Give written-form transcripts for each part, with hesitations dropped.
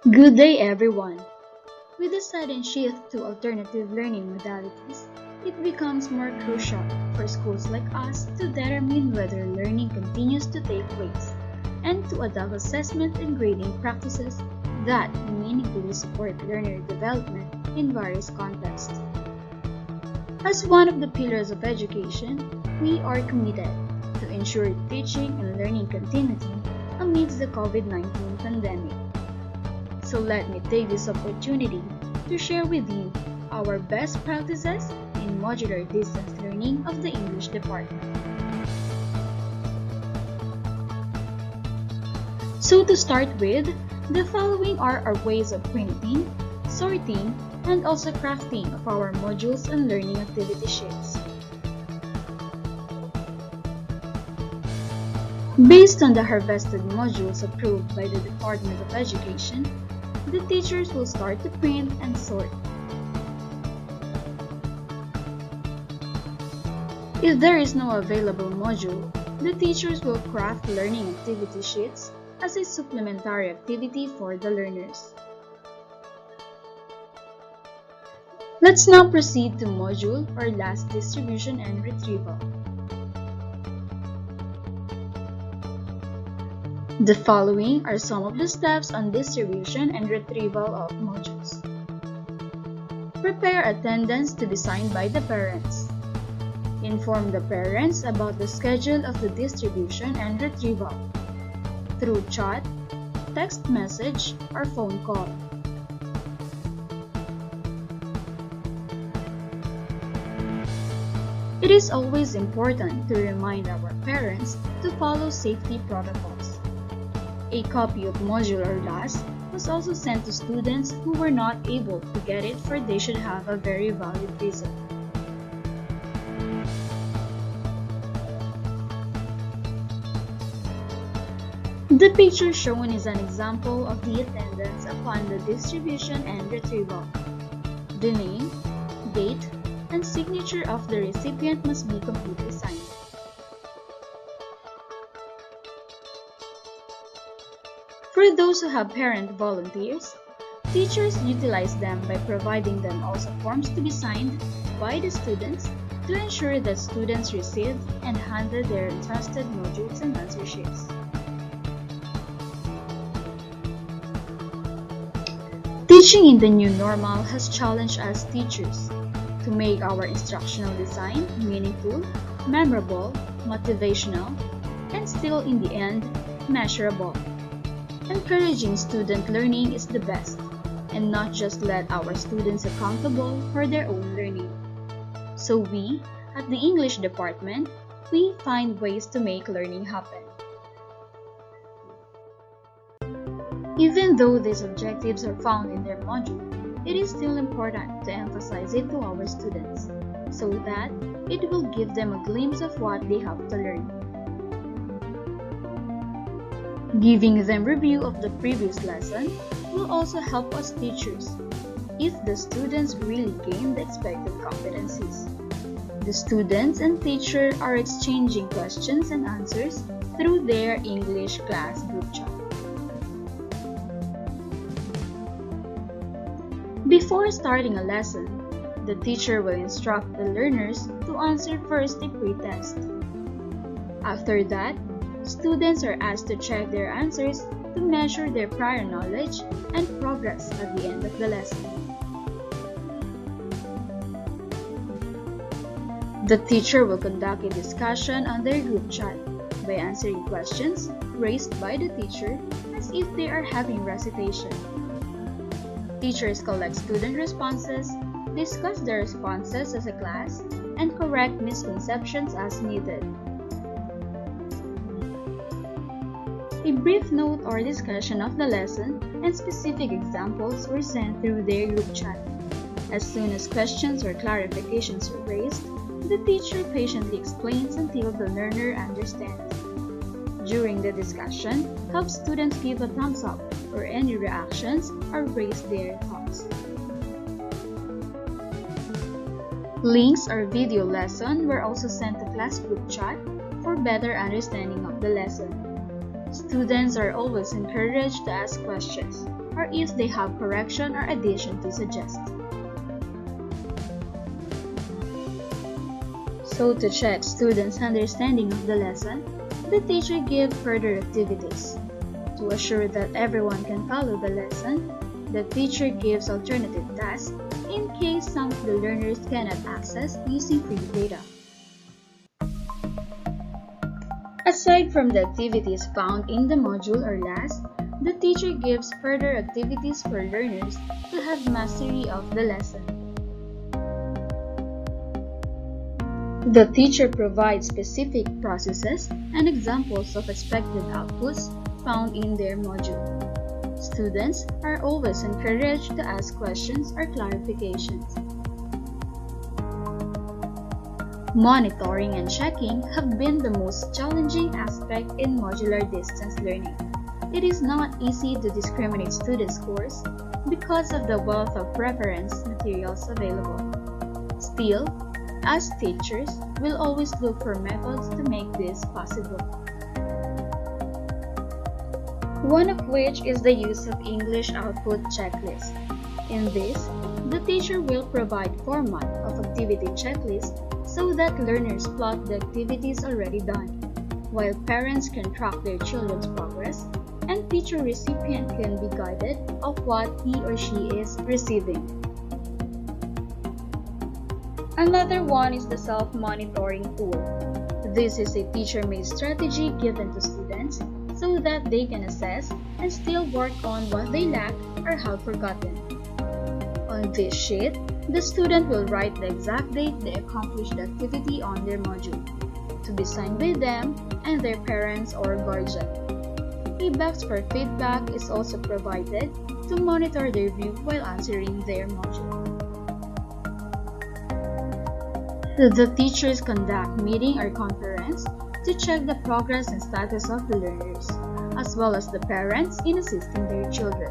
Good day, everyone! With the sudden shift to alternative learning modalities, it becomes more crucial for schools like us to determine whether learning continues to take place and to adopt assessment and grading practices that meaningfully support learner development in various contexts. As one of the pillars of education, we are committed to ensure teaching and learning continuity amidst the COVID-19 pandemic. So let me take this opportunity to share with you our best practices in modular distance learning of the English department. So to start with, the following are our ways of printing, sorting, and also crafting of our modules and learning activity sheets. Based on the harvested modules approved by the Department of Education, the teachers will start to print and sort. If there is no available module, the teachers will craft learning activity sheets as a supplementary activity for the learners. Let's now proceed to module or last distribution and retrieval. The following are some of the steps on distribution and retrieval of modules. Prepare attendance to be signed by the parents. Inform the parents about the schedule of the distribution and retrieval through chat, text message, or phone call. It is always important to remind our parents to follow safety protocols. A copy of Modular last was also sent to students who were not able to get it, for they should have a very valid reason. The picture shown is an example of the attendance upon the distribution and retrieval. The name, date, and signature of the recipient must be completely signed. For those who have parent volunteers, teachers utilize them by providing them also forms to be signed by the students to ensure that students receive and handle their entrusted modules and answer sheets. Teaching in the new normal has challenged us teachers to make our instructional design meaningful, memorable, motivational, and still in the end, measurable. Encouraging student learning is the best, and not just let our students accountable for their own learning. So we, at the English department, we find ways to make learning happen. Even though these objectives are found in their module, it is still important to emphasize it to our students, so that it will give them a glimpse of what they have to learn. Giving them review of the previous lesson will also help us teachers if the students really gain the expected competencies. The students and teacher are exchanging questions and answers through their English class group chat. Before starting a lesson, the teacher will instruct the learners to answer first a pre-test. After that, students are asked to check their answers to measure their prior knowledge and progress at the end of the lesson. The teacher will conduct a discussion on their group chat by answering questions raised by the teacher as if they are having recitation. Teachers collect student responses, discuss the responses as a class, and correct misconceptions as needed. A brief note or discussion of the lesson and specific examples were sent through their group chat. As soon as questions or clarifications are raised, the teacher patiently explains until the learner understands. During the discussion, help students give a thumbs up or any reactions or raise their thoughts. Links or video lesson were also sent to class group chat for better understanding of the lesson. Students are always encouraged to ask questions, or if they have correction or addition to suggest. So to check students' understanding of the lesson, the teacher gives further activities. To assure that everyone can follow the lesson, the teacher gives alternative tasks in case some of the learners cannot access using free data. Aside from the activities found in the module or class, the teacher gives further activities for learners to have mastery of the lesson. The teacher provides specific processes and examples of expected outputs found in their module. Students are always encouraged to ask questions or clarifications. Monitoring and checking have been the most challenging aspect in modular distance learning. It is not easy to discriminate student scores because of the wealth of reference materials available. Still, as teachers, we'll always look for methods to make this possible. One of which is the use of English output checklist. In this, the teacher will provide format of activity checklist so that learners plot the activities already done, while parents can track their children's progress and teacher recipient can be guided of what he or she is receiving. Another one is the self-monitoring tool. This is a teacher-made strategy given to students so that they can assess and still work on what they lack or have forgotten. On this sheet, the student will write the exact date they accomplished the activity on their module, to be signed by them and their parents or guardian. A box for feedback is also provided to monitor their view while answering their module. The teachers conduct meeting or conference to check the progress and status of the learners, as well as the parents in assisting their children.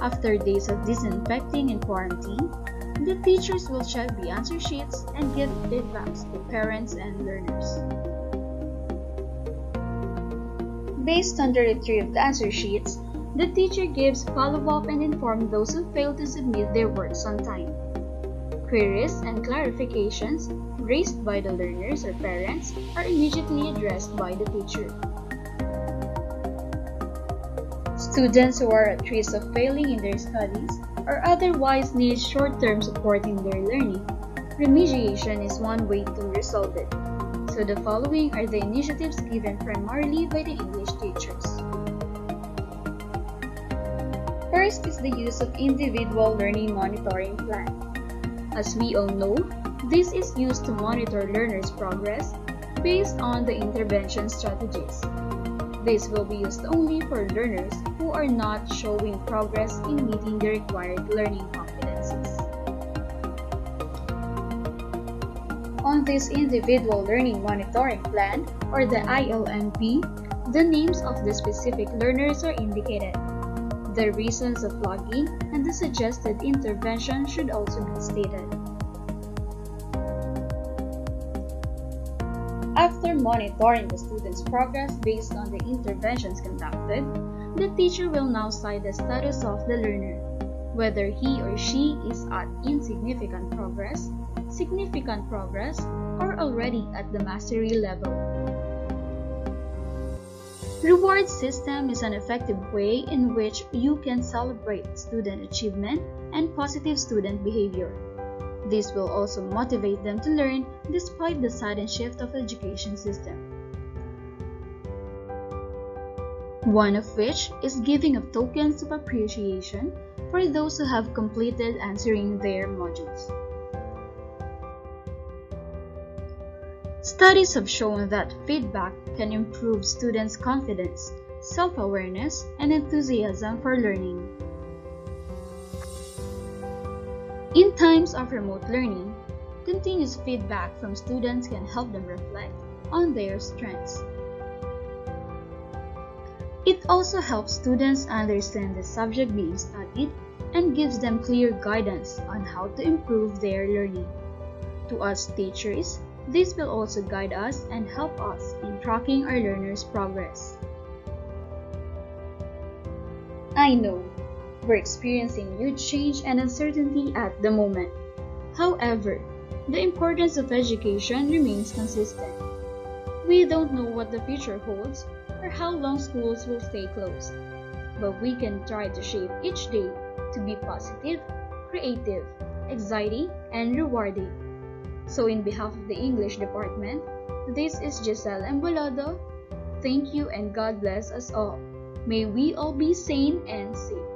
After days of disinfecting and quarantine, the teachers will check the answer sheets and give feedbacks to parents and learners. Based on the retrieved answer sheets, the teacher gives follow-up and informs those who failed to submit their works on time. Queries and clarifications raised by the learners or parents are immediately addressed by the teacher. Students who are at risk of failing in their studies or otherwise need short-term support in their learning, remediation is one way to resolve it. So the following are the initiatives given primarily by the English teachers. First is the use of individual learning monitoring plan. As we all know, this is used to monitor learners' progress based on the intervention strategies. This will be used only for learners who are not showing progress in meeting the required learning competencies. On this individual learning monitoring plan, or the ILMP, the names of the specific learners are indicated. The reasons of logging and the suggested intervention should also be stated. After monitoring the student's progress based on the interventions conducted, the teacher will now cite the status of the learner, whether he or she is at insignificant progress, significant progress, or already at the mastery level. Reward system is an effective way in which you can celebrate student achievement and positive student behavior. This will also motivate them to learn despite the sudden shift of the education system. One of which is giving of tokens of appreciation for those who have completed answering their modules. Studies have shown that feedback can improve students' confidence, self-awareness, and enthusiasm for learning. In times of remote learning, continuous feedback from students can help them reflect on their strengths. It also helps students understand the subject being studied and gives them clear guidance on how to improve their learning. To us teachers, this will also guide us and help us in tracking our learners' progress. I know we're experiencing huge change and uncertainty at the moment. However, the importance of education remains consistent. We don't know what the future holds or how long schools will stay closed, but we can try to shape each day to be positive, creative, exciting, and rewarding. So, in behalf of the English department, this is Giselle Embolodo. Thank you and God bless us all. May we all be sane and safe.